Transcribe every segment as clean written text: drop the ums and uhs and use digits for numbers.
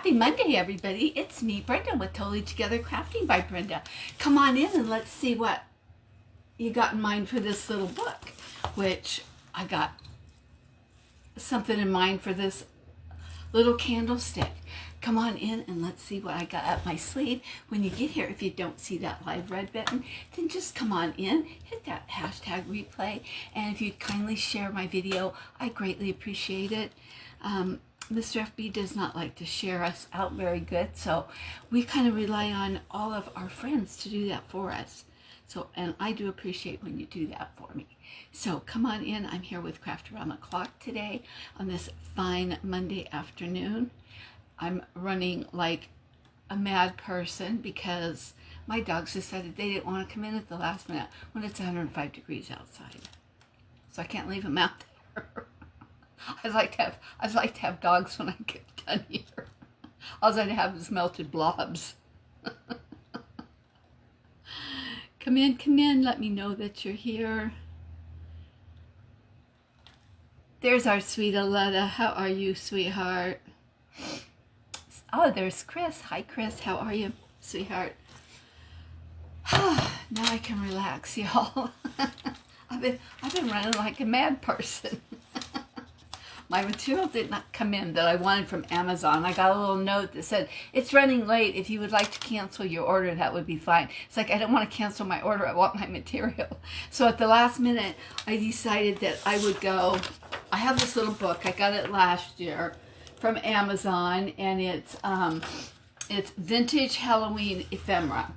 Happy Monday, everybody. It's me, Brenda, with Totally Together Crafting by Brenda. Come on in and let's see what you got in mind for this little book, which I got something in mind for this little candlestick. Come on in and let's see what I got up my sleeve. When you get here, if you don't see that live red button, then just come on in, hit that hashtag replay, and if you'd kindly share my video, I greatly appreciate it. Mr. FB does not like to share us out very good, so we kind of rely on all of our friends to do that for us. So, and I do appreciate when you do that for me. So come on in. I'm here with Craft Around the Clock today on this fine Monday afternoon. I'm running like a mad person because my dogs decided they didn't want to come in at the last minute when it's 105 degrees outside. So I can't leave them out there. I'd like to have dogs when I get done here. All I'd have is melted blobs. Come in, let me know that you're here. There's our sweet Aletta. How are you, sweetheart? Oh, there's Chris. Hi, Chris. How are you, sweetheart? Now I can relax, y'all. I've been running like a mad person. My material did not come in that I wanted from Amazon. I got a little note that said, it's running late. If you would like to cancel your order, that would be fine. It's like, I don't want to cancel my order. I want my material. So at the last minute, I decided that I would go. I have this little book. I got it last year from Amazon, and it's Vintage Halloween Ephemera.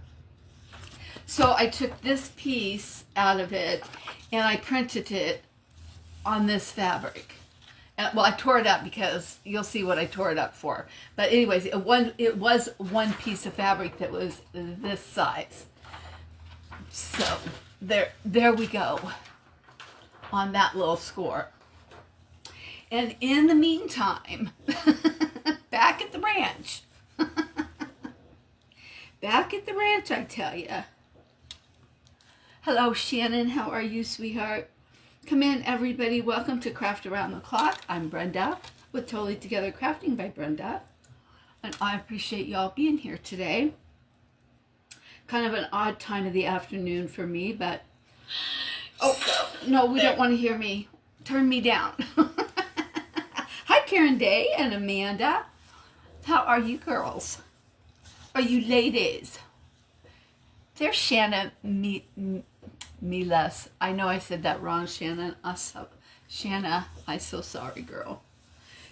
So I took this piece out of it, and I printed it on this fabric. Well, I tore it up because you'll see what I tore it up for. But anyways, it was one piece of fabric that was this size. So there we go on that little score. And in the meantime, back at the ranch. Back at the ranch, I tell you. Hello, Shannon. How are you, sweetheart? Come in, everybody. Welcome to Craft Around the Clock. I'm Brenda with Totally Together Crafting by Brenda. And I appreciate y'all being here today. Kind of an odd time of the afternoon for me, but... Oh, no, we don't want to hear me. Turn me down. Hi, Karen Day and Amanda. How are you girls? Are you ladies? There's Shanna Milas. I know I said that wrong, Shannon. Shanna, I'm so sorry, girl.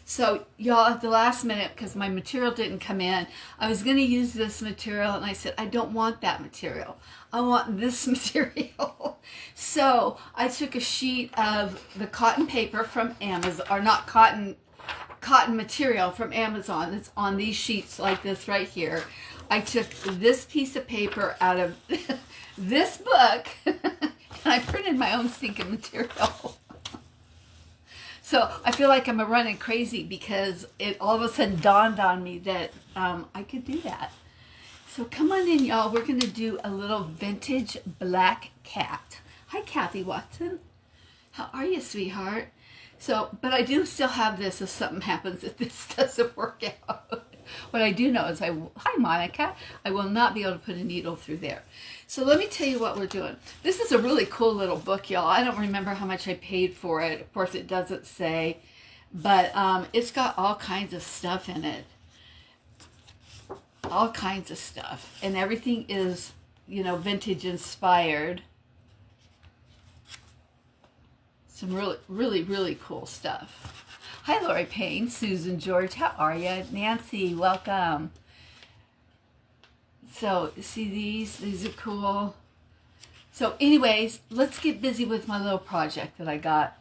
So, y'all, at the last minute, because my material didn't come in, I was going to use this material, and I said, I don't want that material. I want this material. So, I took a sheet of the cotton paper from Amazon, or not cotton material from Amazon. It's on these sheets like this right here. I took this piece of paper out of this book, and I printed my own stinking material. So I feel like I'm running crazy because it all of a sudden dawned on me that I could do that. So come on in, y'all. We're going to do a little vintage black cat. Hi, Kathy Watson. How are you, sweetheart? So, but I do still have this if something happens if this doesn't work out. What I do know is hi, Monica. I will not be able to put a needle through there. So let me tell you what we're doing. This is a really cool little book, y'all. I don't remember how much I paid for it. Of course, it doesn't say, but it's got all kinds of stuff in it. All kinds of stuff. And everything is, you know, vintage inspired. Some really cool stuff. Hi, Lori Payne, Susan George, how are you? Nancy, welcome. So, see these are cool. So anyways, let's get busy with my little project that I got,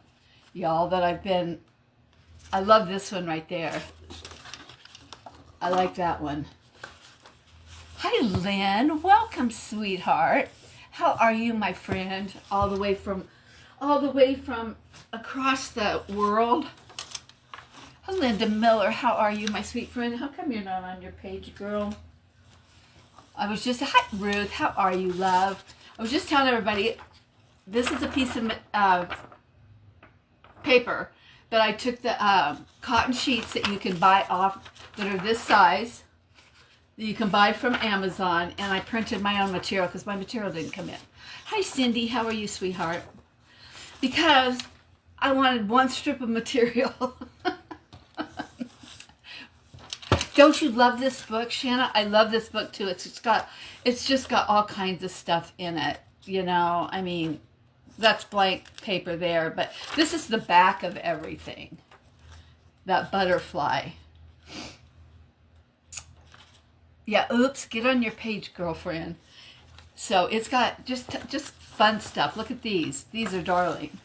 y'all, I love this one right there. I like that one. Hi, Lynn, welcome, sweetheart. How are you, my friend? All the way from across the world. Linda Miller, how are you, my sweet friend? How come you're not on your page, girl? Hi, Ruth, how are you, love? I was just telling everybody, this is a piece of paper but I took the cotton sheets that you can buy off that are this size, that you can buy from Amazon, and I printed my own material because my material didn't come in. Hi, Cindy. How are you, sweetheart? Because I wanted one strip of material. Don't you love this book, Shanna? I love this book too. It's just got all kinds of stuff in it. You know, I mean, that's blank paper there, but this is the back of everything. That butterfly. Yeah, oops, get on your page, girlfriend. So it's got just fun stuff. Look at these. These are darling.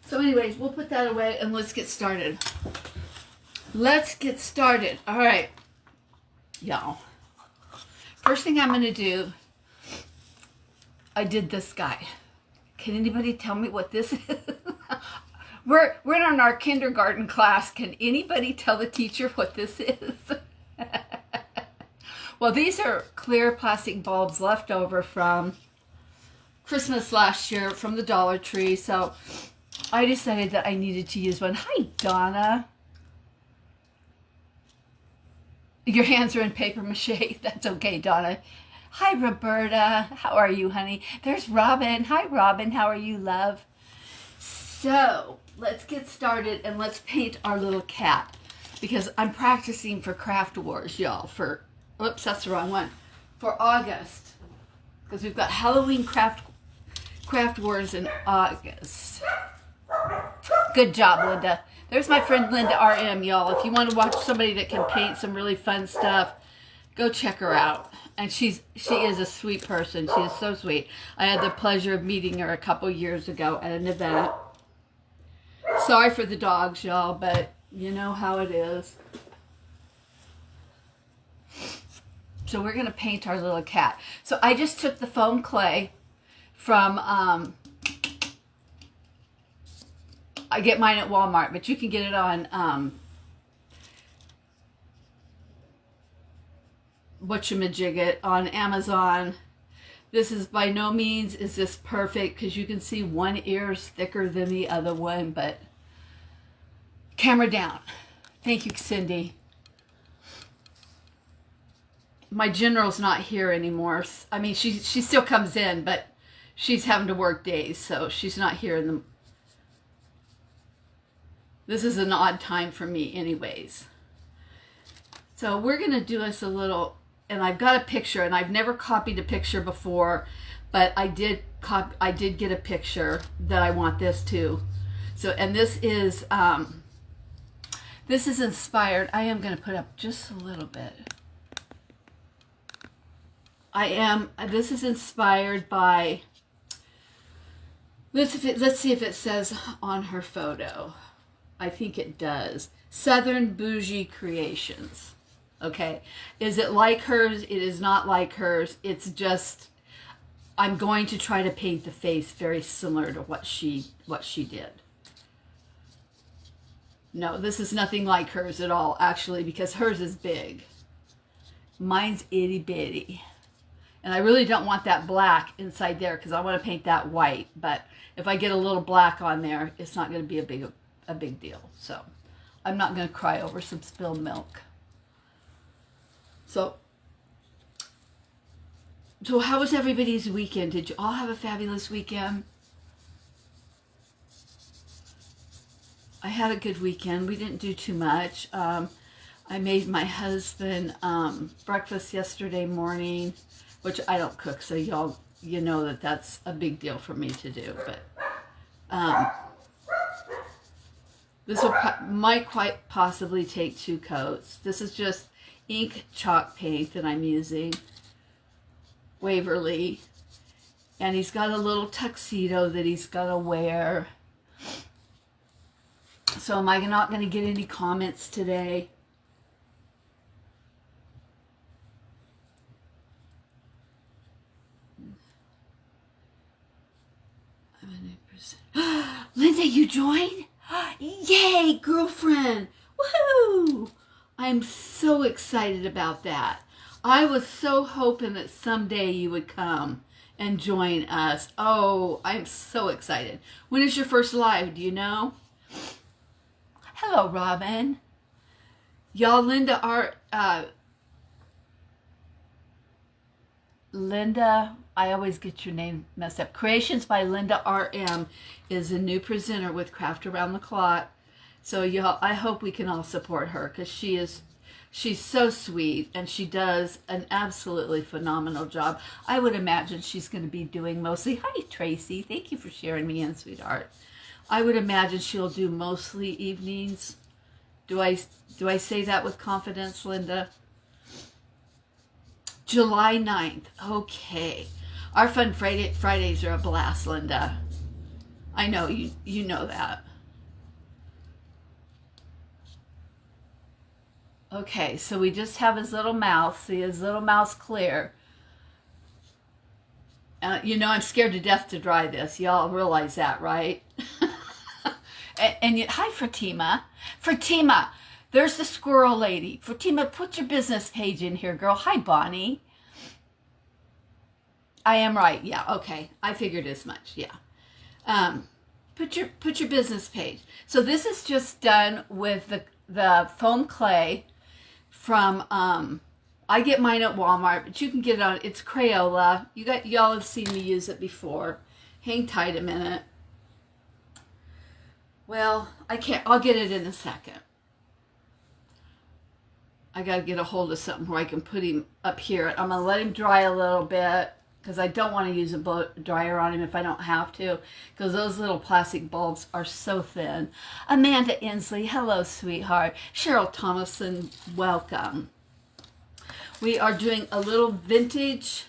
So anyways, we'll put that away and let's get started. Let's get started. All right, y'all. First thing I'm going to do, I did this guy. Can anybody tell me what this is? We're in our kindergarten class. Can anybody tell the teacher what this is? Well, these are clear plastic bulbs left over from Christmas last year from the Dollar Tree. So I decided that I needed to use one. Hi, Donna. Your hands are in paper mache. That's okay, Donna. Hi, Roberta. How are you, honey? There's Robin. Hi, Robin. How are you, love? So let's get started and let's paint our little cat because I'm practicing for Craft Wars, y'all. Oops, that's the wrong one. For August, because we've got Halloween Craft Wars in August. Good job, Linda. There's my friend Linda RM, y'all. If you want to watch somebody that can paint some really fun stuff, go check her out. And she is a sweet person. She is so sweet. I had the pleasure of meeting her a couple years ago at an event. Sorry for the dogs, y'all, but you know how it is. So we're going to paint our little cat. So I just took the foam clay from... I get mine at Walmart, but you can get it on, whatchamajigget, on Amazon. This is by no means is this perfect, because you can see one ear is thicker than the other one, but camera down. Thank you, Cindy. My general's not here anymore. I mean, she still comes in, but she's having to work days, so she's not here in the... This is an odd time for me anyways. So we're going to do us a little, and I've got a picture, and I've never copied a picture before, but I did get a picture that I want this to. So, and this is inspired. I am going to put up just a little bit. This is inspired by, let's see if it says on her photo. I think it does. Southern Bougie Creations. Okay. Is it like hers? It is not like hers. It's just, I'm going to try to paint the face very similar to what she did. No, this is nothing like hers at all, actually, because hers is big. Mine's itty bitty. And I really don't want that black inside there because I want to paint that white. But if I get a little black on there, it's not going to be a big deal. So I'm not going to cry over some spilled milk. So how was everybody's weekend? Did you all have a fabulous weekend? I had a good weekend. We didn't do too much. I made my husband breakfast yesterday morning, which I don't cook, so you know that that's a big deal for me to do. But this might quite possibly take 2 coats. This is just ink chalk paint that I'm using, Waverly. And he's got a little tuxedo that he's got to wear. So am I not going to get any comments today? Linda, you joined? Yay, girlfriend. Woohoo! I'm so excited about that. I was so hoping that someday you would come and join us. Oh, I'm so excited. When is your first live? Do you know? Hello, Robin. Y'all, Linda, I always get your name messed up. Creations by Linda RM is a new presenter with Craft Around the Clock. So y'all, I hope we can all support her because she's so sweet and she does an absolutely phenomenal job. I would imagine she's going to be doing mostly, hi Tracy, thank you for sharing me in, sweetheart. I would imagine she'll do mostly evenings. Do I say that with confidence, Linda? July 9th. Okay. Our Fun Fridays are a blast, Linda. I know, you know that. Okay, so we just have his little mouth. See his little mouth's clear. You know, I'm scared to death to dry this. Y'all realize that, right? Hi, Fatima. Fatima, there's the squirrel lady. Fatima, put your business page in here, girl. Hi, Bonnie. I am right. Yeah, okay. I figured as much. Yeah. Put your business page. So this is just done with the foam clay from I get mine at Walmart, but you can get it on, it's Crayola. Y'all have seen me use it before. Hang tight a minute. Well, I'll get it in a second. I gotta get a hold of something where I can put him up here. I'm gonna let him dry a little bit because I don't want to use a blow dryer on him if I don't have to, because those little plastic bulbs are so thin. Amanda Inslee, hello, sweetheart. Cheryl Thomason, welcome. We are doing a little vintage.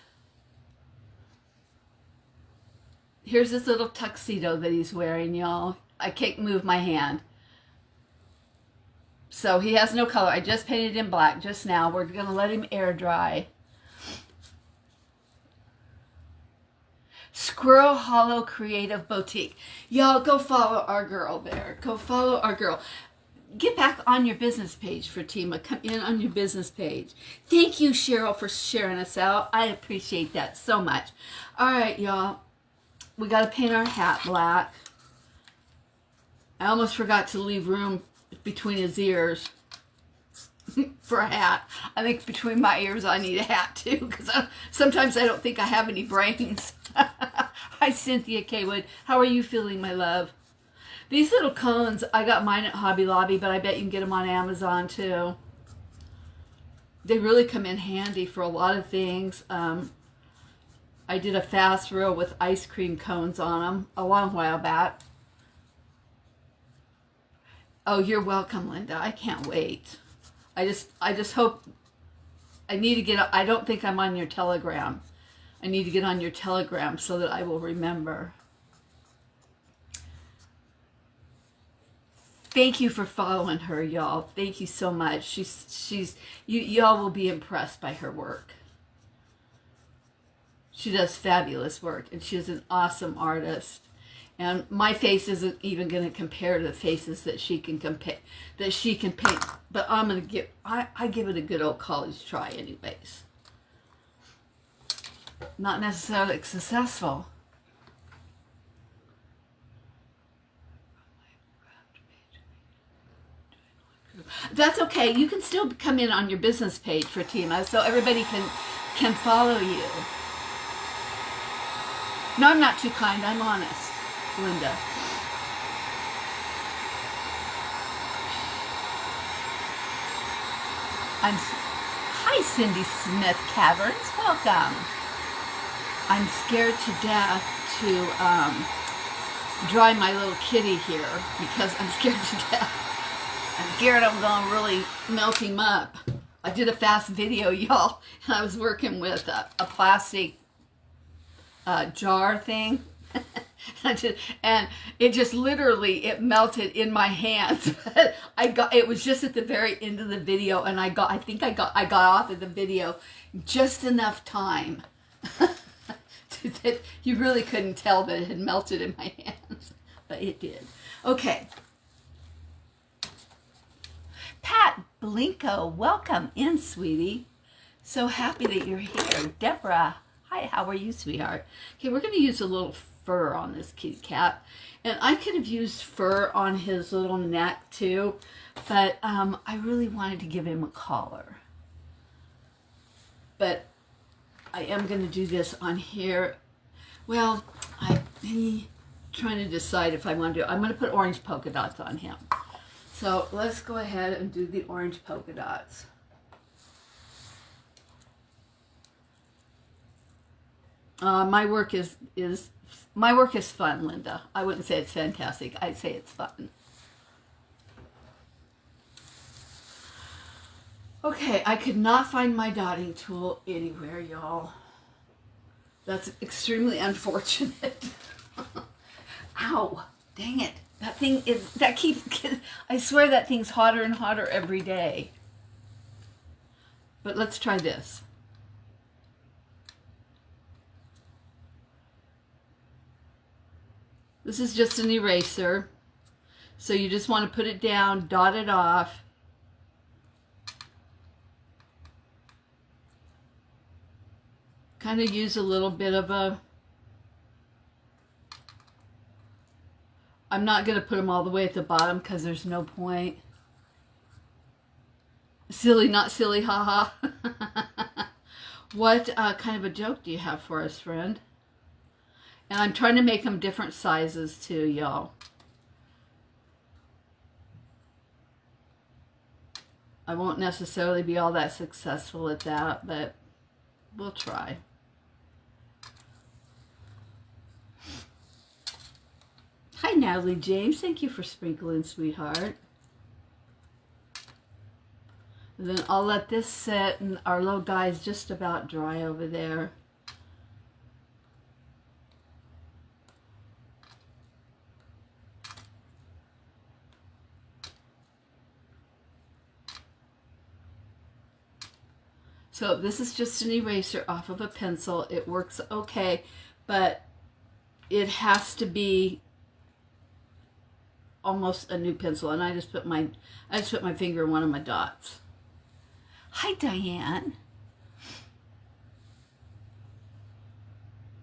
Here's this little tuxedo that he's wearing, y'all. I can't move my hand. So he has no color. I just painted in black just now. We're going to let him air dry. Squirrel Hollow Creative Boutique. Y'all, go follow our girl there. Go follow our girl. Get back on your business page, Fatima. Come in on your business page. Thank you, Cheryl, for sharing us out. I appreciate that so much. All right, y'all. We got to paint our hat black. I almost forgot to leave room between his ears for a hat. I think between my ears I need a hat too, because sometimes I don't think I have any brains. Hi, Cynthia Kaywood. How are you feeling, my love? These little cones, I got mine at Hobby Lobby, but I bet you can get them on Amazon too. They really come in handy for a lot of things. I did a fast reel with ice cream cones on them a long while back. Oh, you're welcome, Linda. I can't wait. I just hope, I need to get, I don't think I'm on your Telegram. I need to get on your Telegram so that I will remember. Thank you for following her, y'all. Thank you so much. Y'all will be impressed by her work. She does fabulous work, and she's an awesome artist. And my face isn't even going to compare to the faces that she can paint. But I'm going to I give it a good old college try, anyways. Not necessarily successful. That's okay. You can still come in on your business page, Fatima, so everybody can follow you. No, I'm not too kind. I'm honest, Linda. Hi, Cindy Smith Caverns. Welcome. I'm scared to death to dry my little kitty here because I'm scared to death. I'm scared I'm going to really melt him up. I did a fast video, y'all, and I was working with a plastic jar thing. And it just literally, it melted in my hands. It was just at the very end of the video, and I got off of the video just enough time that you really couldn't tell that it had melted in my hands, but it did. Okay. Pat Blinko, welcome in, sweetie. So happy that you're here. Deborah, Hi, how are you, sweetheart? Okay, we're going to use a little fur on this cute cat. And I could have used fur on his little neck too, but I really wanted to give him a collar. But I am going to do this on here. Well, I'm trying to decide if I want to do it. I'm going to put orange polka dots on him. So let's go ahead and do the orange polka dots. My work is fun, Linda. I wouldn't say it's fantastic. I'd say it's fun. Okay, I could not find my dotting tool anywhere, y'all. That's extremely unfortunate. Ow, dang it. I swear that thing's hotter and hotter every day. But let's try this. This is just an eraser. So you just want to put it down, dot it off. Kind of use a little bit of a... I'm not going to put them all the way at the bottom because there's no point. Silly, not silly, haha. What kind of a joke do you have for us, friend? And I'm trying to make them different sizes too, y'all. I won't necessarily be all that successful at that, but we'll try. Hi, Natalie James. Thank you for sprinkling, sweetheart. And then I'll let this sit, and our little guy's just about dry over there. So this is just an eraser off of a pencil. It works okay, but it has to be almost a new pencil. And I just put my finger in one of my dots. Hi, Diane.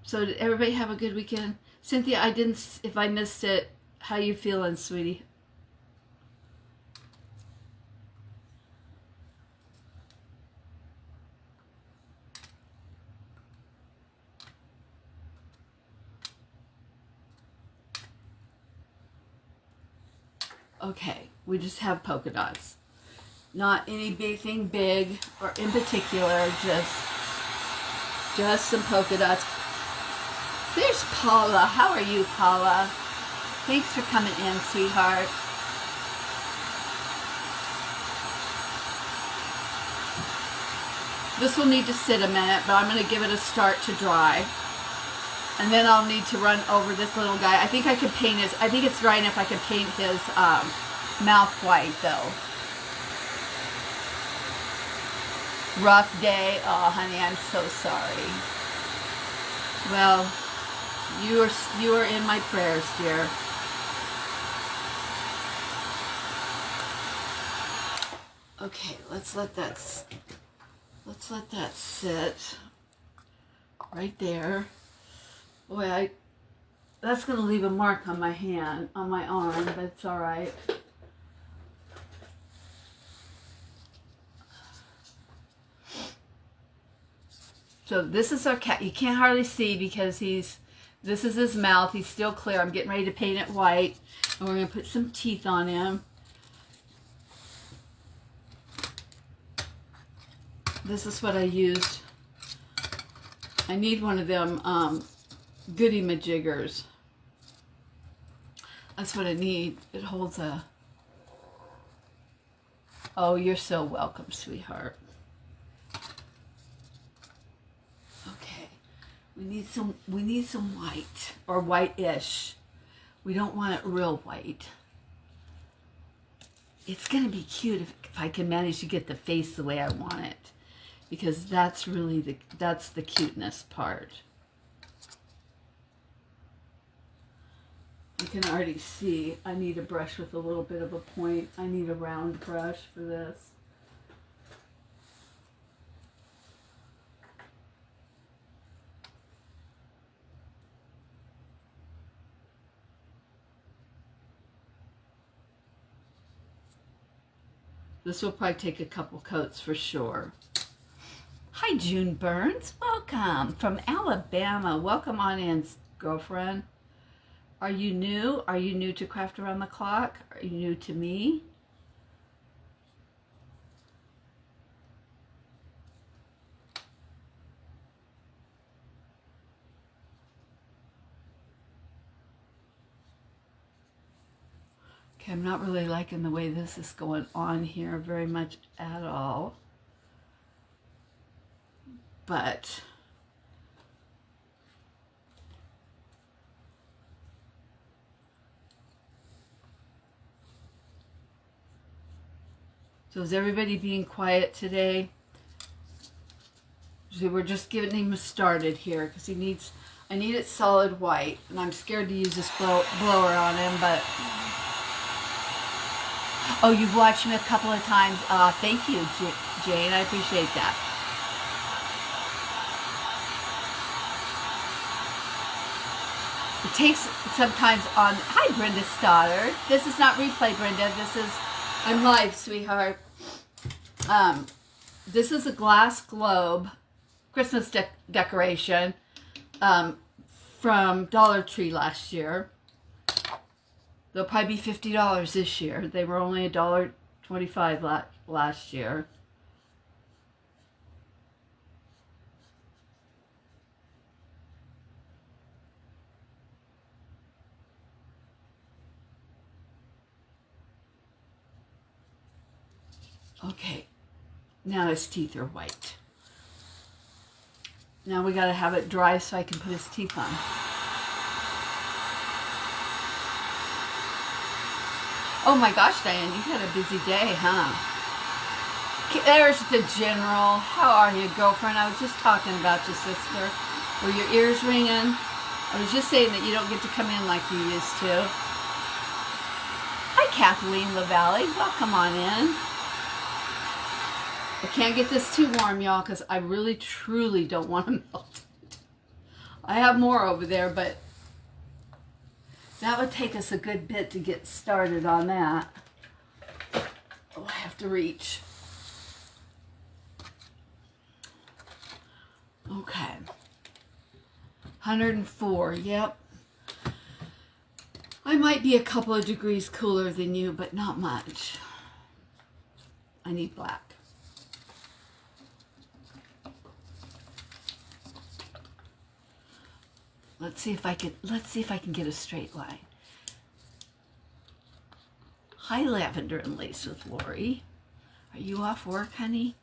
So did everybody have a good weekend? Cynthia, if I missed it, how you feeling, sweetie? Okay, we just have polka dots. Not anything big or in particular, just some polka dots. There's Paula. How are you, Paula? Thanks for coming in, sweetheart. This will need to sit a minute, but I'm going to give it a start to dry. And then I'll need to run over this little guy. I think I could paint his, I think it's dry enough I can paint his mouth white though. Rough day. Oh, honey, I'm so sorry. Well, you are in my prayers, dear. Okay, let's let that sit right there. Boy, that's going to leave a mark on my hand, on my arm, but it's all right. So this is our cat. You can't hardly see because this is his mouth. He's still clear. I'm getting ready to paint it white. And we're going to put some teeth on him. This is what I used. I need one of them goodie majiggers. That's what I need. It holds a... Oh, you're so welcome, sweetheart. Okay. We need some white, or white-ish. We don't want it real white. It's going to be cute if I can manage to get the face the way I want it. Because that's really that's the cuteness part. You can already see I need a brush with a little bit of a point. I need a round brush for this. This will probably take a couple coats for sure. Hi, June Burns. Welcome from Alabama. Welcome on in, girlfriend. Are you new? Are you new to Craft Around the Clock? Are you new to me? Okay, I'm not really liking the way this is going on here very much at all. But so is everybody being quiet today? So we're just getting him started here because I need it solid white, and I'm scared to use this blower on him, but oh, you've watched me a couple of times. Thank you, Jane. I appreciate that. It takes sometimes on. Hi, Brenda Stoddard. This is not replay, Brenda. I'm live, sweetheart. This is a glass globe Christmas decoration from Dollar Tree last year. They'll probably be $50 this year. They were only $1.25 last year. Okay, now his teeth are white. Now we gotta have it dry so I can put his teeth on. Oh my gosh, Diane, you've had a busy day, huh? There's the general. How are you, girlfriend? I was just talking about you, sister. Were your ears ringing? I was just saying that you don't get to come in like you used to. Hi, Kathleen LaValle. Welcome on in. I can't get this too warm, y'all, because I really, truly don't want to melt it. I have more over there, but that would take us a good bit to get started on that. Oh, I have to reach. Okay. 104, yep. I might be a couple of degrees cooler than you, but not much. I need black. Let's see if I can get a straight line. Hi, Lavender and Lace with Lori. Are you off work, honey?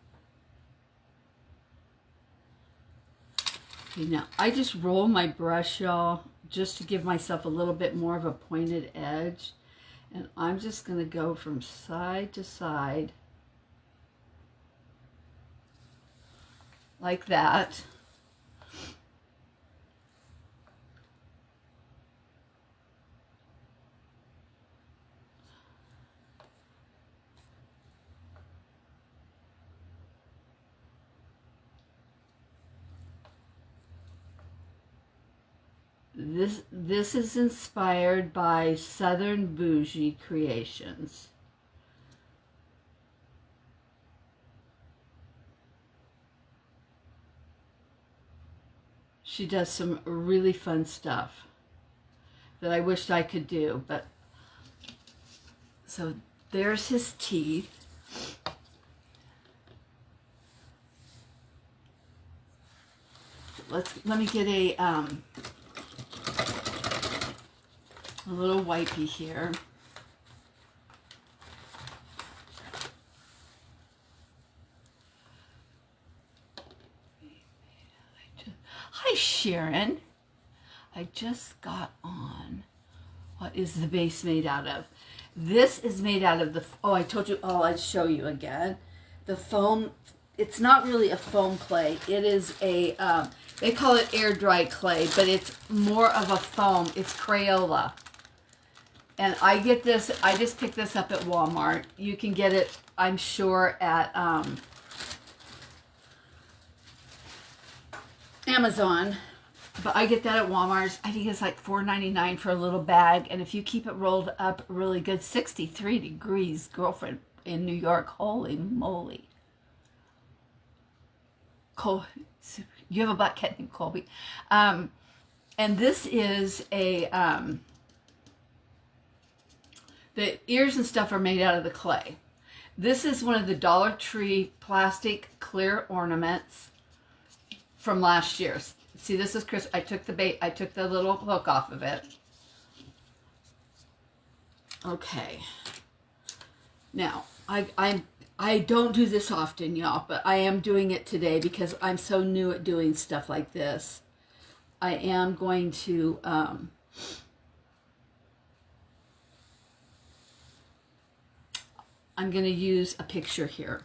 Okay, now I just roll my brush, y'all, just to give myself a little bit more of a pointed edge. And I'm just going to go from side to side like that. This is inspired by Southern Bougie Creations. She does some really fun stuff that I wished I could do, but so there's his teeth. Let me get a little wipey here. Hi, Sharon. I just got on. What is the base made out of? This is made out of the, oh, I told you, oh, I'd show you again. The foam, it's not really a foam clay. It is a, they call it air dry clay, but it's more of a foam. It's Crayola. And I get this, I just picked this up at Walmart. You can get it, I'm sure, at Amazon. But I get that at Walmart. I think it's like $4.99 for a little bag. And if you keep it rolled up really good, 63 degrees, girlfriend. in New York. Holy moly. You have a black cat named Colby. And this is a, the ears and stuff are made out of the clay. This is one of the Dollar Tree plastic clear ornaments from last year. See, this is Chris. I took the little hook off of it. Okay. Now, I don't do this often, y'all, but I am doing it today because I'm so new at doing stuff like this. I am going to I'm going to use a picture here.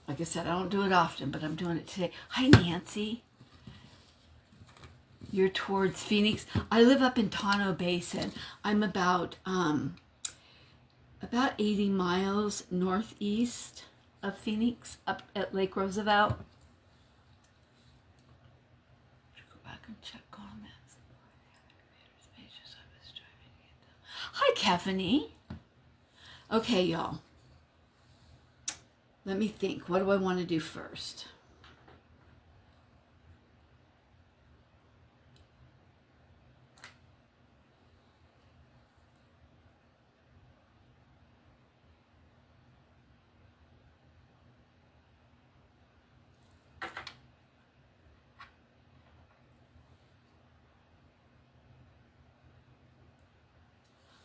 Like I said, I don't do it often, but I'm doing it today. Hi, Nancy. You're towards Phoenix. I live up in Tonto Basin. I'm about 80 miles northeast of Phoenix, up at Lake Roosevelt. Go back and check comments. Hi, Kevany. Okay, y'all. Let me think. What do I want to do first?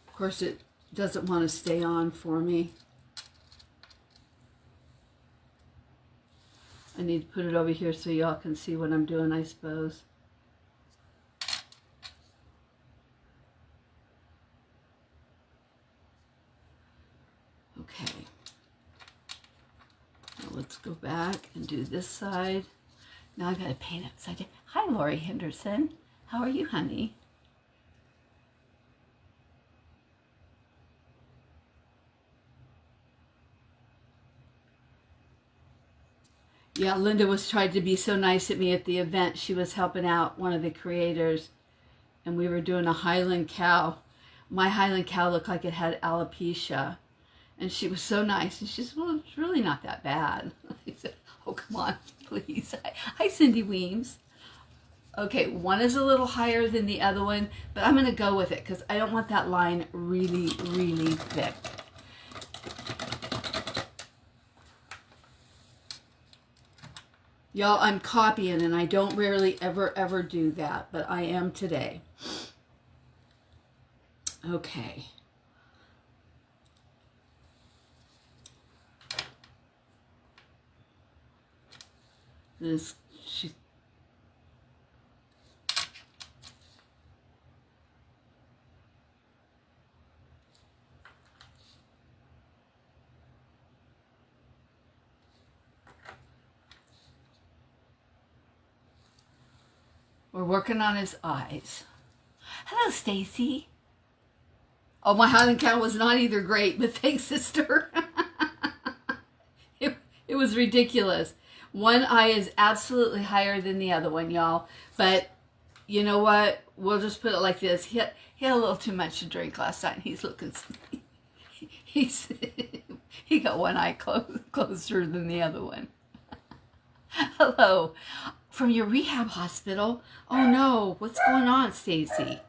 Of course, it doesn't want to stay on for me. I need to put it over here so y'all can see what I'm doing, I suppose. Okay. Now let's go back and do this side. Now I gotta paint it upside down. Hi, Lori Henderson. How are you, honey? Yeah, Linda was trying to be so nice at me at the event. She was helping out one of the creators, and we were doing a Highland cow. My Highland cow looked like it had alopecia, and she was so nice. And she said, well, it's really not that bad. I said, oh, come on, please. Hi, Cindy Weems. Okay, one is a little higher than the other one, but I'm going to go with it because I don't want that line really, really thick. Y'all, I'm copying, and I don't rarely ever do that, but I am today. Okay. We're working on his eyes. Hello, Stacy. Oh, my Highland cow was not either great, but thanks, sister. It was ridiculous. One eye is absolutely higher than the other one, y'all. But you know what? We'll just put it like this. He had a little too much to drink last night. He's looking... He got one eye closer than the other one. Hello. From your rehab hospital? Oh no, what's going on, Stacy?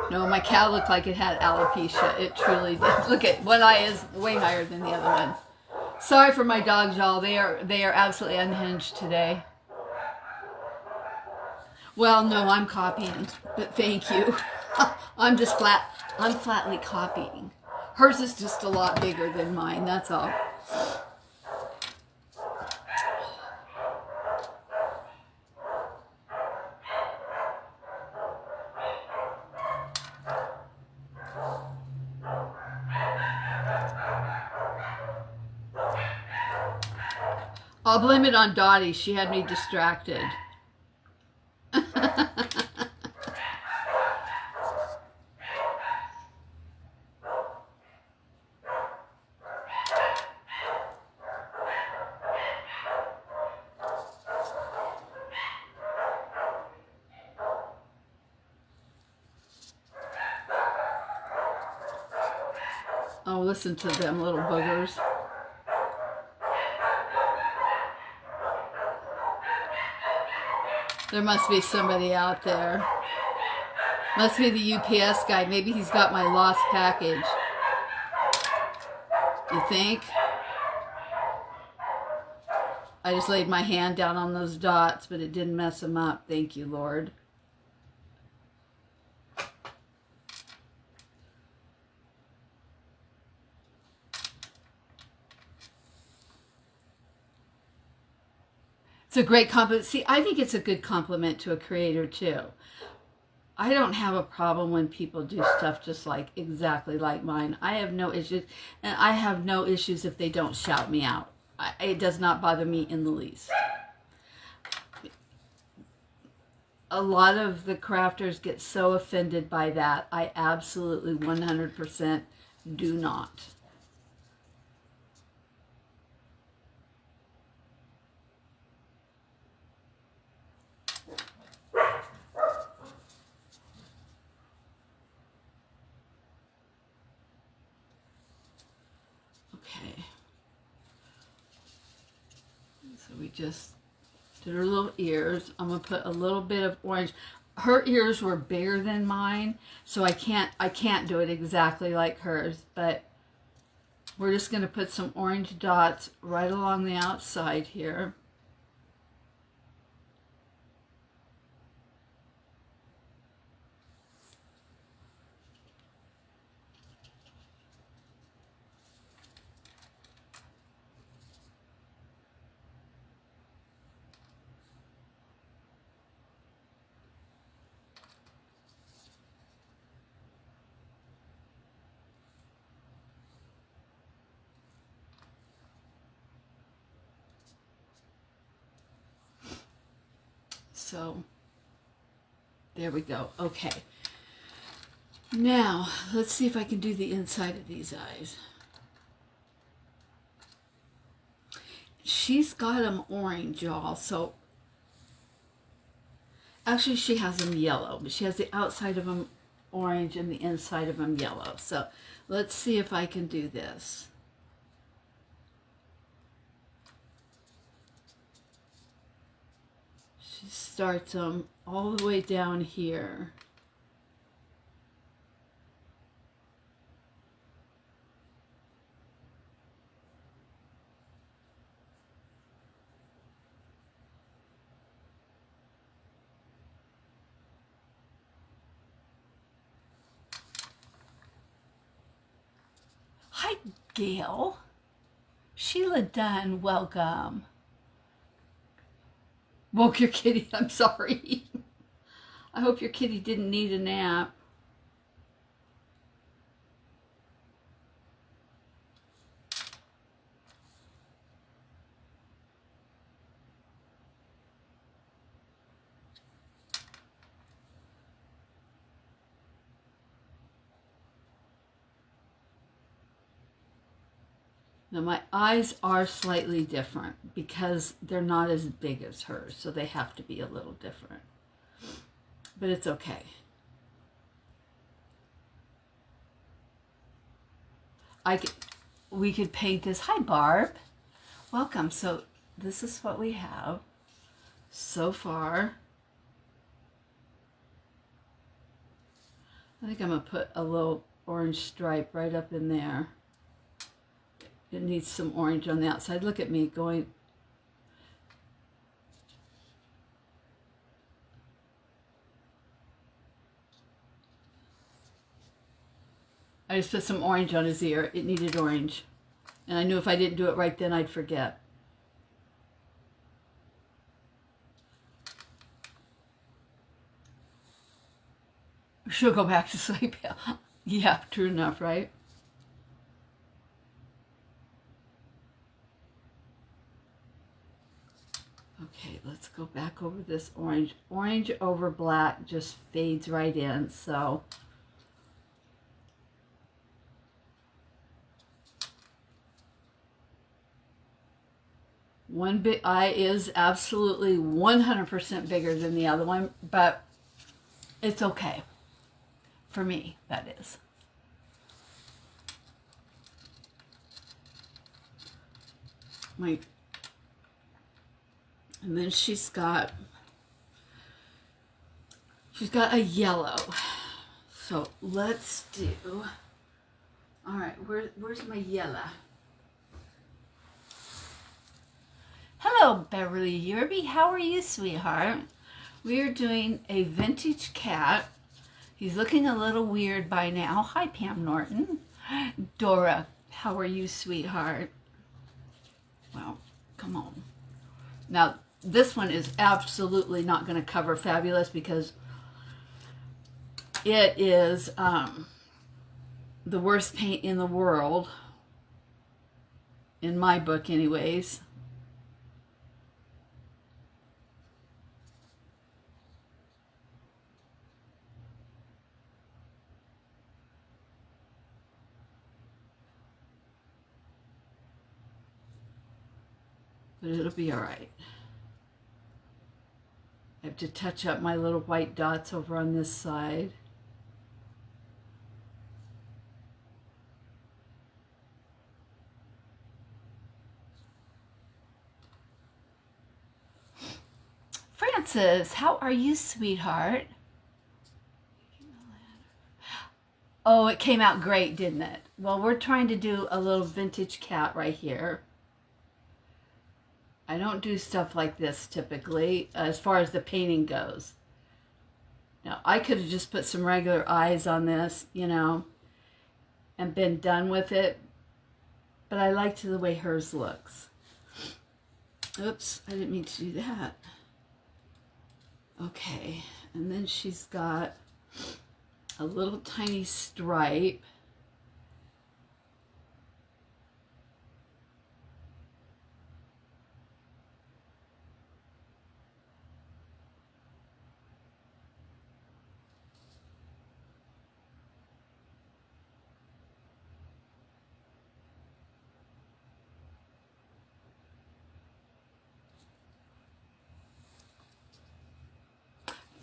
No, my cow looked like it had alopecia. It truly did. Look at, one eye is way higher than the other one. Sorry for my dogs, y'all. They are absolutely unhinged today. Well, no, I'm copying, but thank you. I'm flatly copying. Hers is just a lot bigger than mine, that's all. I'll blame it on Dottie. She had me distracted. Oh, listen to them little boogers. There must be somebody out there. Must be the UPS guy. Maybe he's got my lost package. You think? I just laid my hand down on those dots, but it didn't mess them up. Thank you, Lord. It's a great compliment. See, I think it's a good compliment to a creator, too. I don't have a problem when people do stuff just like exactly like mine. I have no issues, and I have no issues if they don't shout me out. It does not bother me in the least. A lot of the crafters get so offended by that. I absolutely 100% do not. Okay. So we just did her little ears. I'm going to put a little bit of orange. Her ears were bigger than mine, so I can't do it exactly like hers, but we're just going to put some orange dots right along the outside here. So there we go. Okay. Now, let's see if I can do the inside of these eyes. She's got them orange, y'all. So actually she has them yellow, but she has the outside of them orange and the inside of them yellow. So let's see if I can do this. She starts them all the way down here. Hi, Gail. Sheila Dunn, welcome. Woke your kitty, I'm sorry. I hope your kitty didn't need a nap. Now my eyes are slightly different because they're not as big as hers, so they have to be a little different. But it's okay. We could paint this. Hi, Barb. Welcome. So this is what we have so far. I think I'm going to put a little orange stripe right up in there. It needs some orange on the outside. Look at me going. I just put some orange on his ear. It needed orange. And I knew if I didn't do it right then, I'd forget. She'll go back to sleep. Yeah, true enough, right? Okay, let's go back over this orange. Orange over black just fades right in, so one big eye is absolutely 100% bigger than the other one, but it's okay. For me, that is. my, and then she's got a yellow. So let's do, all right, where's my yellow? Hello, Beverly Yerby. How are you, sweetheart? We are doing a vintage cat. He's looking a little weird by now. Hi, Pam Norton. Dora, how are you, sweetheart? Well, come on. Now, this one is absolutely not going to cover Fabulous because it is the worst paint in the world, in my book anyways. But it'll be all right. I have to touch up my little white dots over on this side. Francis, how are you, sweetheart? Oh, it came out great, didn't it? Well, we're trying to do a little vintage cat right here. I don't do stuff like this typically as far as the painting goes. Now, I could have just put some regular eyes on this, you know, and been done with it, but I liked the way hers looks. Oops, I didn't mean to do that. Okay, and then she's got a little tiny stripe.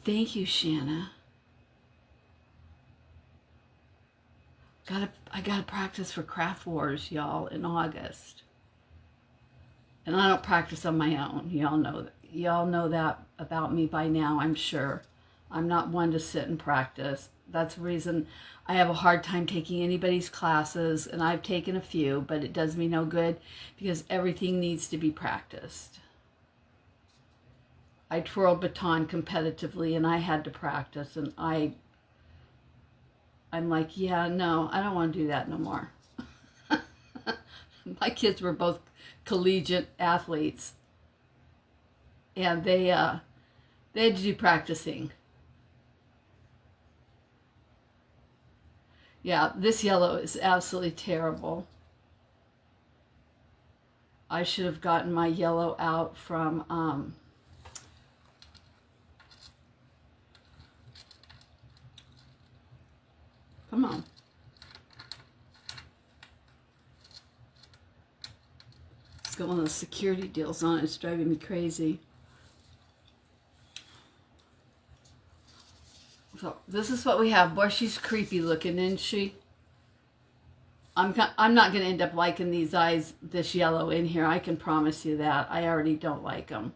Thank you, Shanna. I gotta practice for Craft Wars, y'all, in August. And I don't practice on my own. Y'all know that about me by now, I'm sure. I'm not one to sit and practice. That's the reason I have a hard time taking anybody's classes, and I've taken a few, but it does me no good because everything needs to be practiced. I twirled baton competitively and I had to practice, and I'm like, yeah, no, I don't want to do that no more. My kids were both collegiate athletes, and they had to do practicing. Yeah, this yellow is absolutely terrible. I should have gotten my yellow out from come on. It's got one of those security deals on it. It's driving me crazy. So this is what we have. Boy, she's creepy looking, isn't she? I'm not going to end up liking these eyes, this yellow in here. I can promise you that. I already don't like them.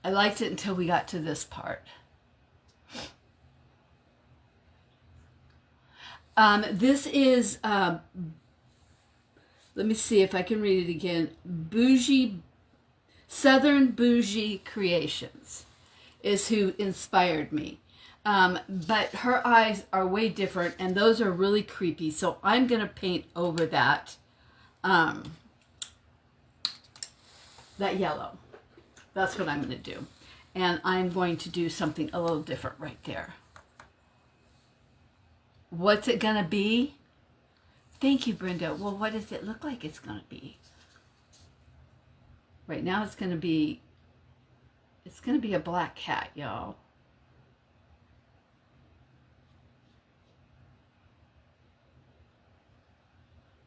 I liked it until we got to this part. This is, let me see if I can read it again. Southern Bougie Creations is who inspired me. But her eyes are way different, and those are really creepy. So I'm going to paint over that, that yellow. That's what I'm going to do. And I'm going to do something a little different right there. What's it going to be? Thank you, Brenda. Well, what does it look like it's going to be? Right now it's going to be a black cat, y'all.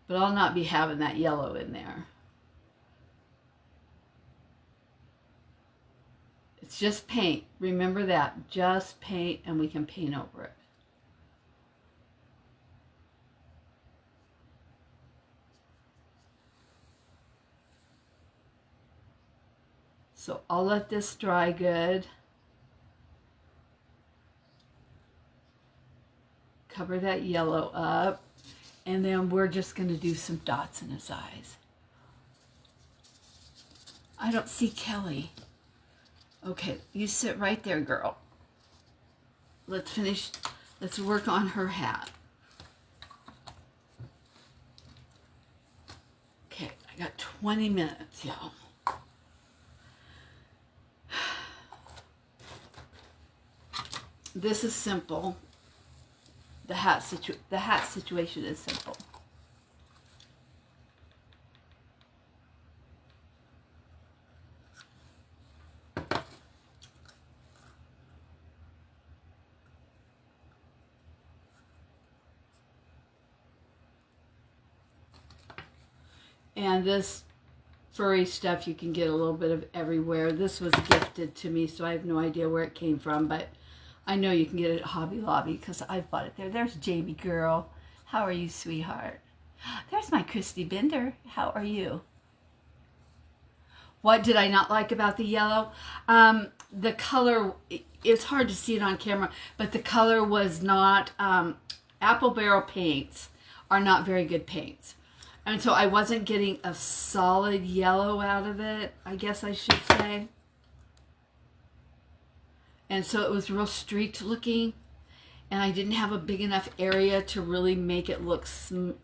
But I'll not be having that yellow in there. It's just paint. Remember that. Just paint, and we can paint over it. So I'll let this dry good. Cover that yellow up. And then we're just going to do some dots in his eyes. I don't see Kelly. Okay, you sit right there, girl. Let's finish. Let's work on her hat. Okay, I got 20 minutes, y'all. This is simple. The hat situation is simple. And this furry stuff you can get a little bit of everywhere. This was gifted to me, so I have no idea where it came from, but I know you can get it at Hobby Lobby because I've bought it there. There's Jamie girl. How are you, sweetheart? There's my Christy Bender. How are you? What did I not like about the yellow? The color, it's hard to see it on camera, but the color was not, Apple Barrel paints are not very good paints. And so I wasn't getting a solid yellow out of it, I guess I should say. And so it was real streaked looking. And I didn't have a big enough area to really make it look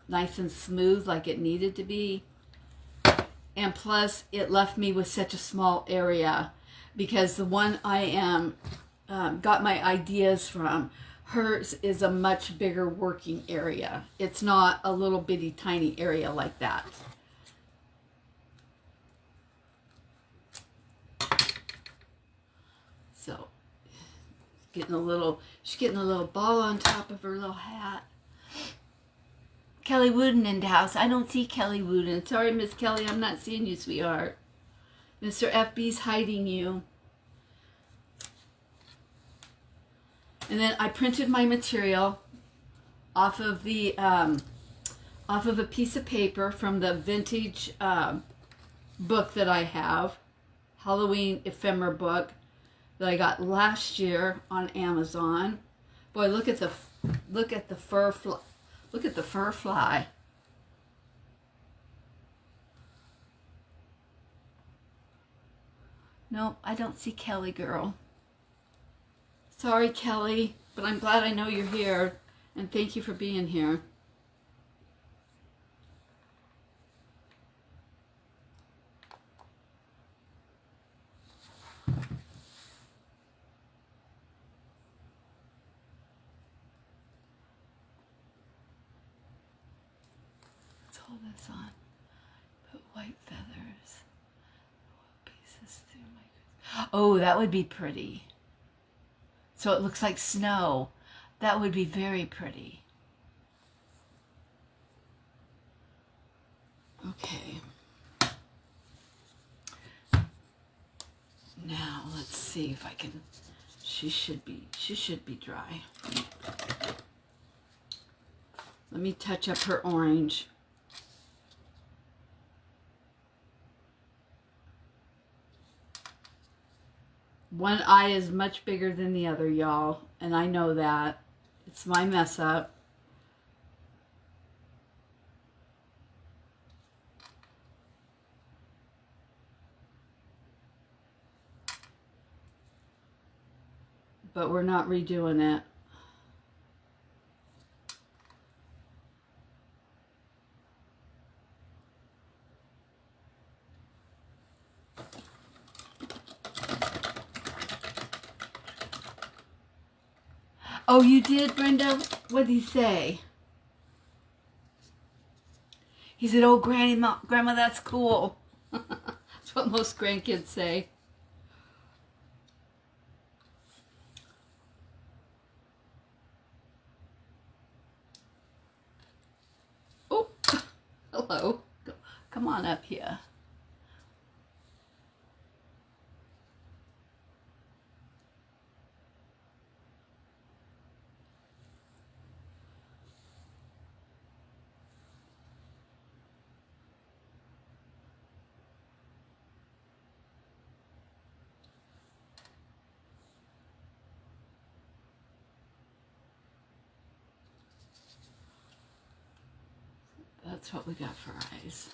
nice and smooth like it needed to be. And plus, it left me with such a small area. Because the one I got my ideas from, hers is a much bigger working area. It's not a little bitty tiny area like that. So, she's getting a little ball on top of her little hat. Kelly Wooden in the house. I don't see Kelly Wooden. Sorry, Miss Kelly, I'm not seeing you, sweetheart. Mr. FB's hiding you. And then I printed my material off of the off of a piece of paper from the vintage book that I have, Halloween ephemera book that I got last year on Amazon. Boy, look at the fur fly. Look at the fur fly. Nope, I don't see Kelly girl. Sorry, Kelly, but I'm glad I know you're here, and thank you for being here. Let's hold this on. Put white feathers. Pieces through my... Oh, that would be pretty. So it looks like snow. That would be very pretty. Okay. Now let's see if I can. She should be dry. Let me touch up her orange. One eye is much bigger than the other, y'all, and I know that. It's my mess up. But we're not redoing it. Oh, you did, Brenda? What did he say? He said, oh, Grandma, that's cool. That's what most grandkids say. Oh, hello. Come on up here. That's what we got for eyes.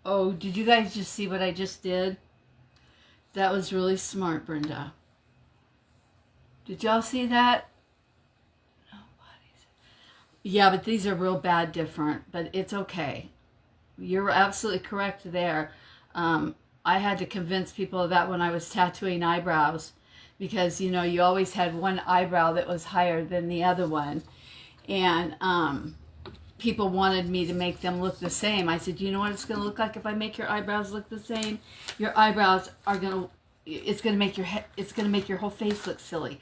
Oh, did you guys just see what I just did? That was really smart, Brenda. Did y'all see that? Yeah, but these are real bad different, but it's okay. You're absolutely correct there. I had to convince people of that when I was tattooing eyebrows because, you know, you always had one eyebrow that was higher than the other one. And people wanted me to make them look the same. I said, you know what it's going to look like if I make your eyebrows look the same? Your eyebrows are going to, it's going to make your head, it's going to make your whole face look silly.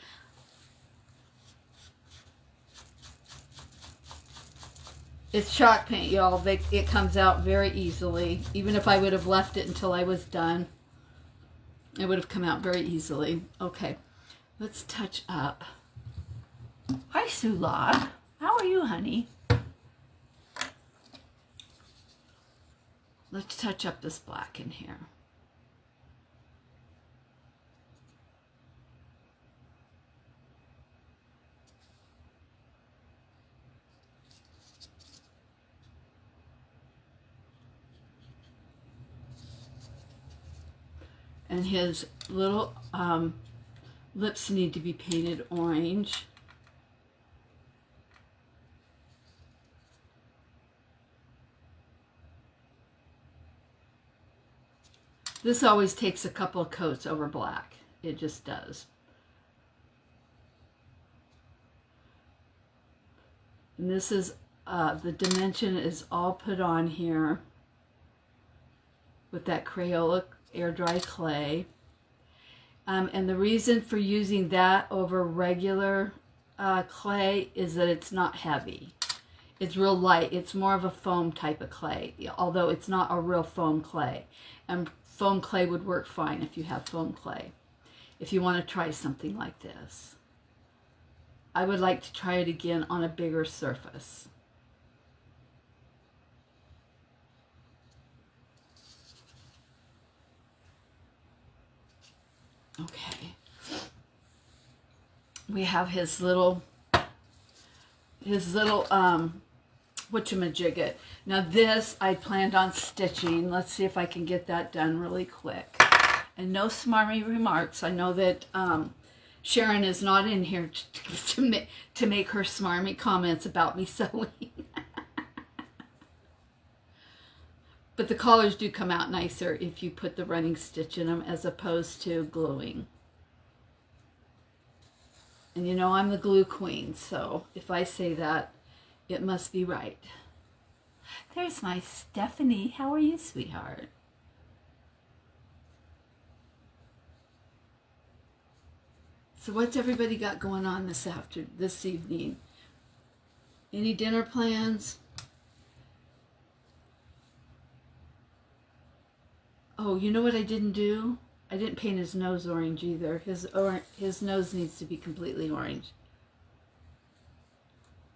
It's chalk paint, y'all. It comes out very easily. Even if I would have left it until I was done, it would have come out very easily. Okay, let's touch up. Hi, Sula. How are you, honey? Let's touch up this black in here. And his little lips need to be painted orange. This always takes a couple of coats over black. It just does. And this is, the dimension is all put on here with that Crayola air dry clay. And the reason for using that over regular clay is that it's not heavy. It's real light. It's more of a foam type of clay, although it's not a real foam clay. And foam clay would work fine if you have foam clay. If you want to try something like this. I would like to try it again on a bigger surface. Okay. We have his little whatchamajigget. Now this I planned on stitching. Let's see if I can get that done really quick. And no smarmy remarks. I know that Sharon is not in here to make her smarmy comments about me sewing. But the collars do come out nicer if you put the running stitch in them as opposed to gluing. And you know I'm the glue queen, so if I say that, it must be right. There's my Stephanie. How are you, sweetheart? So what's everybody got going on this evening? Any dinner plans? Oh, you know what I didn't do? I didn't paint his nose orange either. His nose needs to be completely orange.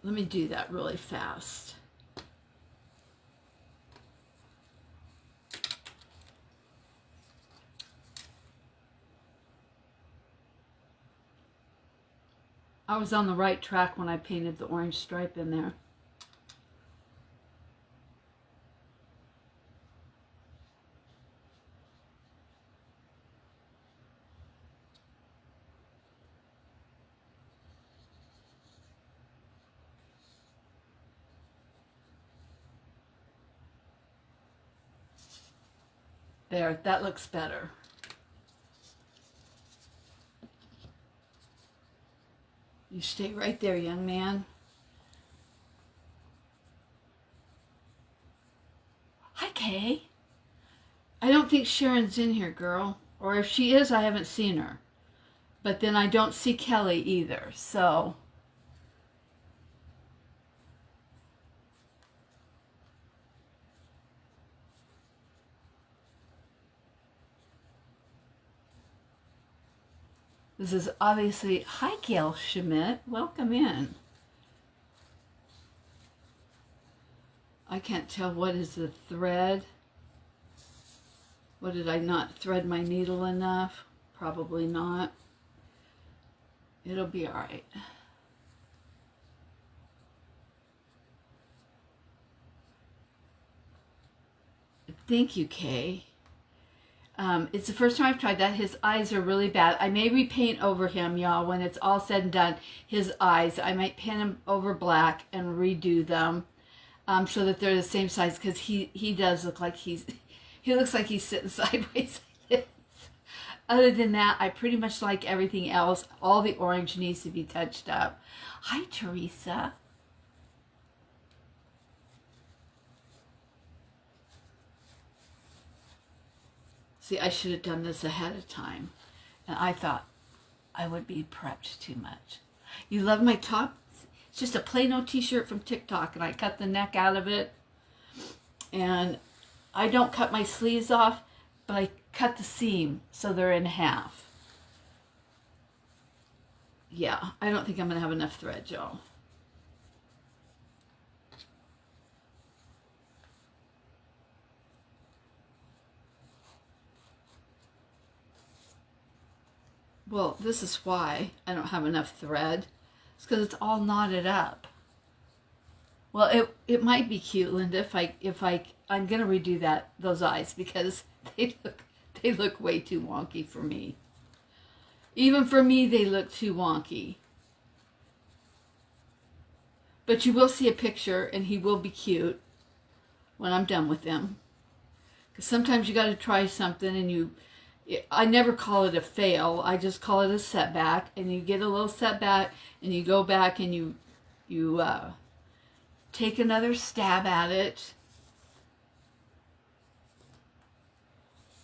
Let me do that really fast. I was on the right track when I painted the orange stripe in there. There, that looks better. You stay right there, young man. Hi, Kay. I don't think Sharon's in here, girl. Or if she is, I haven't seen her. But then I don't see Kelly either, so... This is obviously, hi Gail Schmidt, welcome in. I can't tell what is the thread. What, did I not thread my needle enough? Probably not. It'll be all right. Thank you, Kay. It's the first time I've tried that. His eyes are really bad. I may repaint over him, y'all, when it's all said and done. His eyes, I might paint him over black and redo them so that they're the same size, because he does look like he looks like he's sitting sideways like this. Other than that, I pretty much like everything else. All the orange needs to be touched up. Hi, Teresa. See, I should have done this ahead of time. And I thought I would be prepped too much. You love my top? It's just a plain old t-shirt from TikTok, and I cut the neck out of it. And I don't cut my sleeves off, but I cut the seam so they're in half. Yeah, I don't think I'm going to have enough thread, y'all. Well, this is why I don't have enough thread. It's because it's all knotted up. Well, it might be cute, Linda, I'm gonna redo those eyes, because they look way too wonky for me. Even for me, they look too wonky. But you will see a picture, and he will be cute when I'm done with him. Because sometimes you got to try something, and I never call it a fail. I just call it a setback, and you get a little setback, and you go back and you take another stab at it.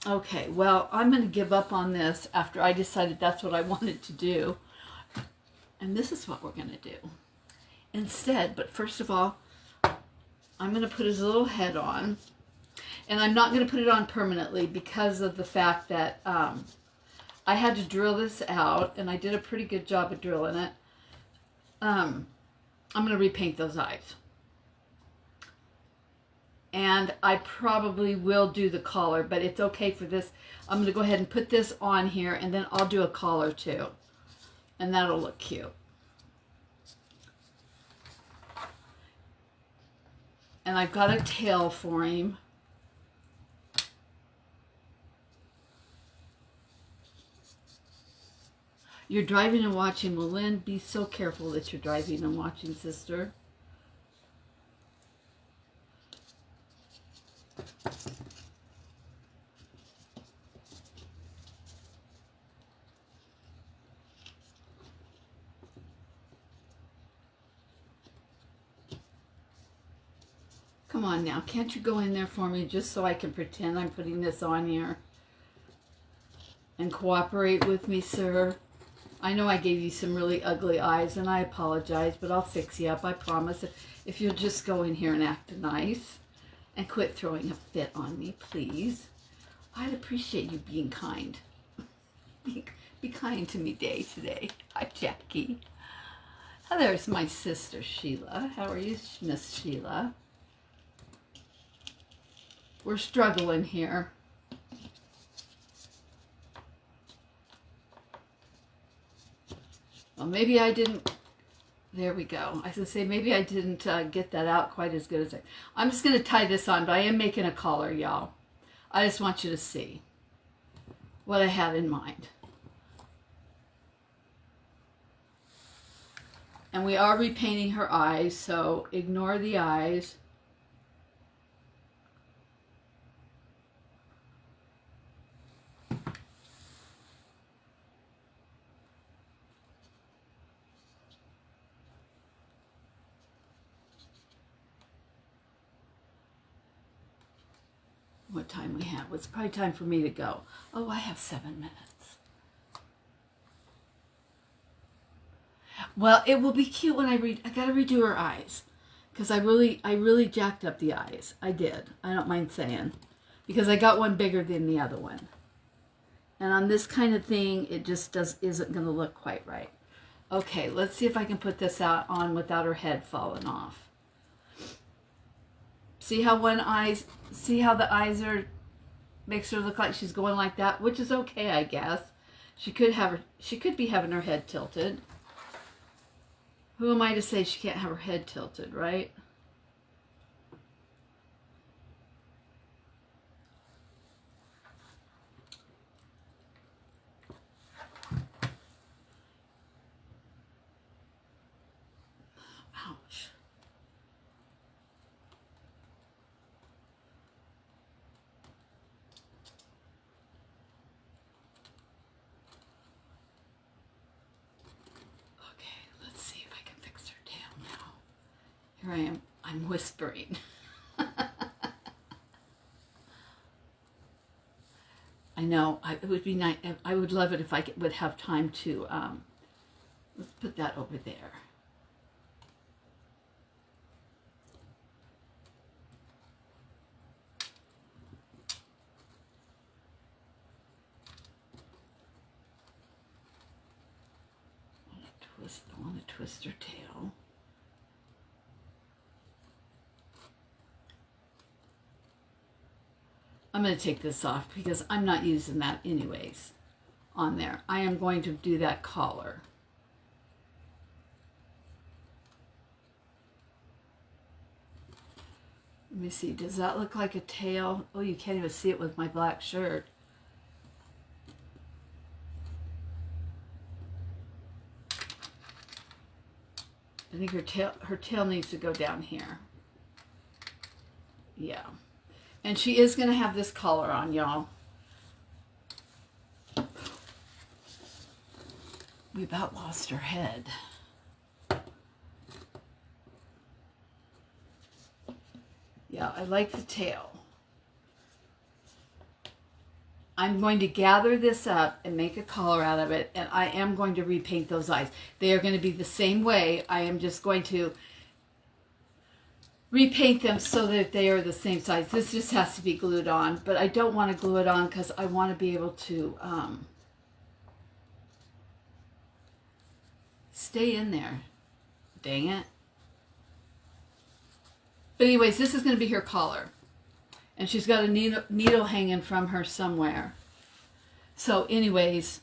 Okay, well, I'm going to give up on this after I decided that's what I wanted to do. And this is what we're going to do instead. But first of all, I'm going to put his little head on. And I'm not going to put it on permanently because of the fact that I had to drill this out, and I did a pretty good job of drilling it. I'm going to repaint those eyes. And I probably will do the collar, but it's okay for this. I'm going to go ahead and put this on here, and then I'll do a collar too. And that'll look cute. And I've got a tail for him. You're driving and watching. Well, Lynn, be so careful that you're driving and watching, sister. Come on now. Can't you go in there for me just so I can pretend I'm putting this on here? And cooperate with me, sir. I know I gave you some really ugly eyes, and I apologize, but I'll fix you up, I promise. If you'll just go in here and act nice and quit throwing a fit on me, please. I'd appreciate you being kind. Be kind to me today. Hi, Jackie. Oh, there's my sister, Sheila. How are you, Miss Sheila? We're struggling here. Well, maybe I didn't, there we go. I was going to say, maybe I didn't get that out quite as good as I'm just going to tie this on, but I am making a collar, y'all. I just want you to see what I had in mind. And we are repainting her eyes, so ignore the eyes. What time we have? It's probably time for me to go. Oh, I have 7 minutes. Well, it will be cute when I gotta redo her eyes, because I really jacked up the eyes. I did. I don't mind saying, because I got one bigger than the other one. And on this kind of thing, it just isn't gonna look quite right. Okay, let's see if I can put this on without her head falling off. See how the eyes are makes her look like she's going like that, which is okay, I guess. She could be having her head tilted. Who am I to say she can't have her head tilted, right? Ouch. Here I am. I'm whispering. I know. It would be nice. I would love it if I would have time to. Let's put that over there. I want to twist her tail. I'm going to take this off because I'm not using that anyways on there. I am going to do that collar. Let me see. Does that look like a tail? Oh, you can't even see it with my black shirt. I think her tail needs to go down here. Yeah. And she is going to have this collar on, y'all. We about lost her head. Yeah, I like the tail. I'm going to gather this up and make a collar out of it, and I am going to repaint those eyes. They are going to be the same way. I am just going to repaint them so that they are the same size. This just has to be glued on, but I don't want to glue it on because I want to be able to stay in there. Dang it. But anyways, this is going to be her collar. And she's got a needle hanging from her somewhere. So anyways,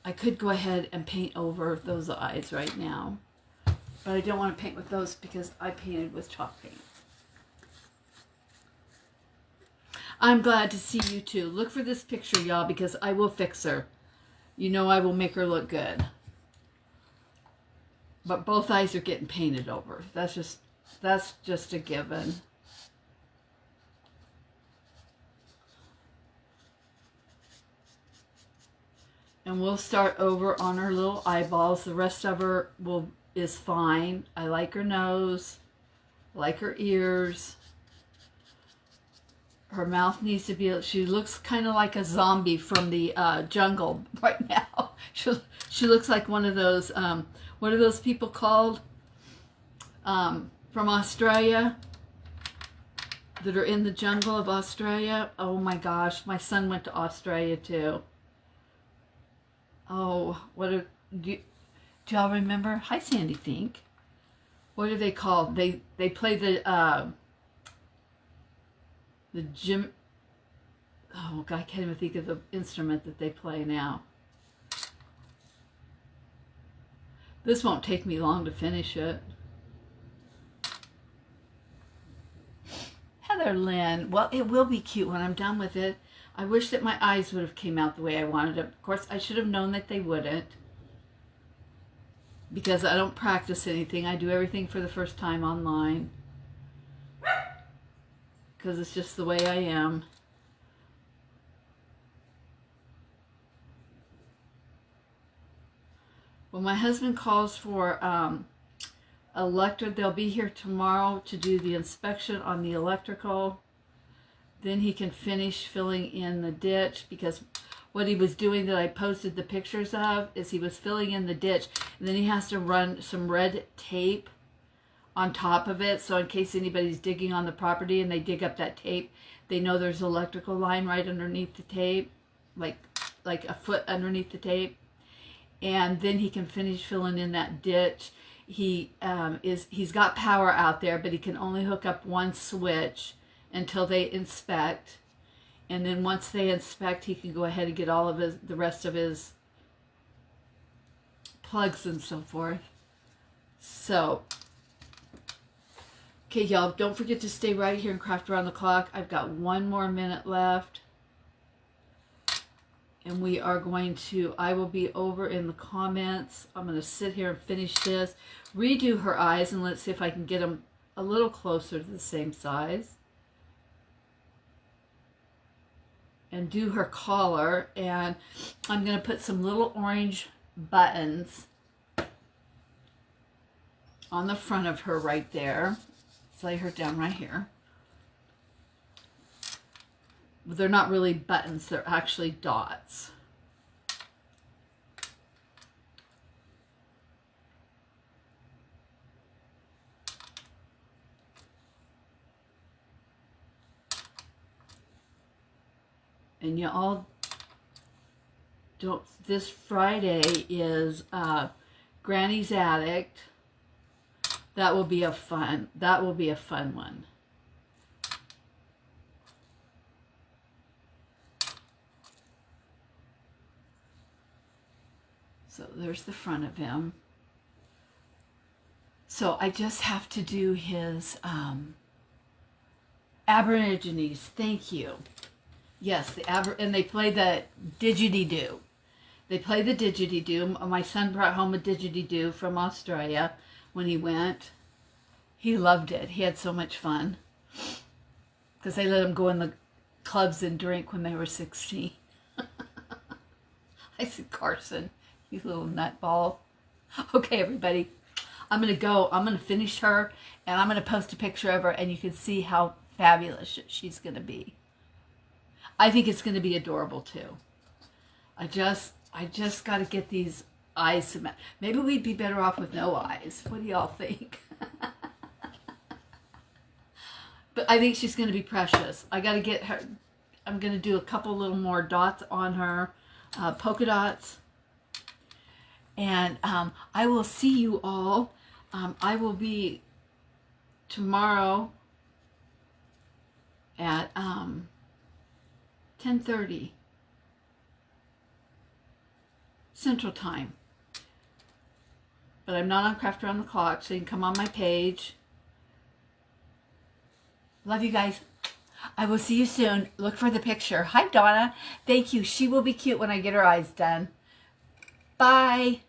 I could go ahead and paint over those eyes right now. But I don't want to paint with those because I painted with chalk paint. I'm glad to see you too. Look for this picture, y'all, because I will fix her. You know I will make her look good. But both eyes are getting painted over. That's just a given. And we'll start over on her little eyeballs. The rest of her is fine. I like her nose. I like her ears. Her mouth needs to be, she looks kind of like a zombie from the jungle right now. She looks like one of those, what are those people called? From Australia that are in the jungle of Australia. Oh my gosh, my son went to Australia too. Oh, do y'all remember? Hi, Sandy Fink. What are they called? They play the gym. Oh God, I can't even think of the instrument that they play now. This won't take me long to finish it. Heather Lynn. Well, it will be cute when I'm done with it. I wish that my eyes would have came out the way I wanted it. Of course, I should have known that they wouldn't. Because I don't practice anything. I do everything for the first time online. Because it's just the way I am. Well, my husband calls for they'll be here tomorrow to do the inspection on the electrical. Then he can finish filling in the ditch, because what he was doing that I posted the pictures of is he was filling in the ditch, and then he has to run some red tape on top of it, so in case anybody's digging on the property and they dig up that tape, they know there's an electrical line right underneath the tape, like a foot underneath the tape. And then he can finish filling in that ditch. He's got power out there, but he can only hook up one switch until they inspect. And then once they inspect, he can go ahead and get all of the rest of his plugs and so forth. So, okay, y'all, don't forget to stay right here and craft around the clock. I've got 1 more minute left. And we are going to, I will be over in the comments. I'm going to sit here and finish this. Redo her eyes, and let's see if I can get them a little closer to the same size. And do her collar. And I'm going to put some little orange buttons on the front of her right there. Let's lay her down right here. But they're not really buttons, they're actually dots. And you all don't, this Friday is Granny's Attic. That will be a fun one. So there's the front of him. So I just have to do his Aborigines. Thank you. Yes, and they play the didgeridoo. They play the didgeridoo. My son brought home a didgeridoo from Australia when he went. He loved it. He had so much fun. Because they let him go in the clubs and drink when they were 16. I said, Carson, you little nutball. Okay, everybody. I'm going to go. I'm going to finish her, and I'm going to post a picture of her, and you can see how fabulous she's going to be. I think it's going to be adorable, too. I just got to get these eyes cemented. Maybe we'd be better off with no eyes. What do y'all think? But I think she's going to be precious. I got to get her. I'm going to do a couple little more dots on her, polka dots. And I will see you all. I will be tomorrow at 10:30 Central Time. But I'm not on Craft Around the Clock, so you can come on my page. Love you guys. I will see you soon. Look for the picture. Hi, Donna. Thank you. She will be cute when I get her eyes done. Bye.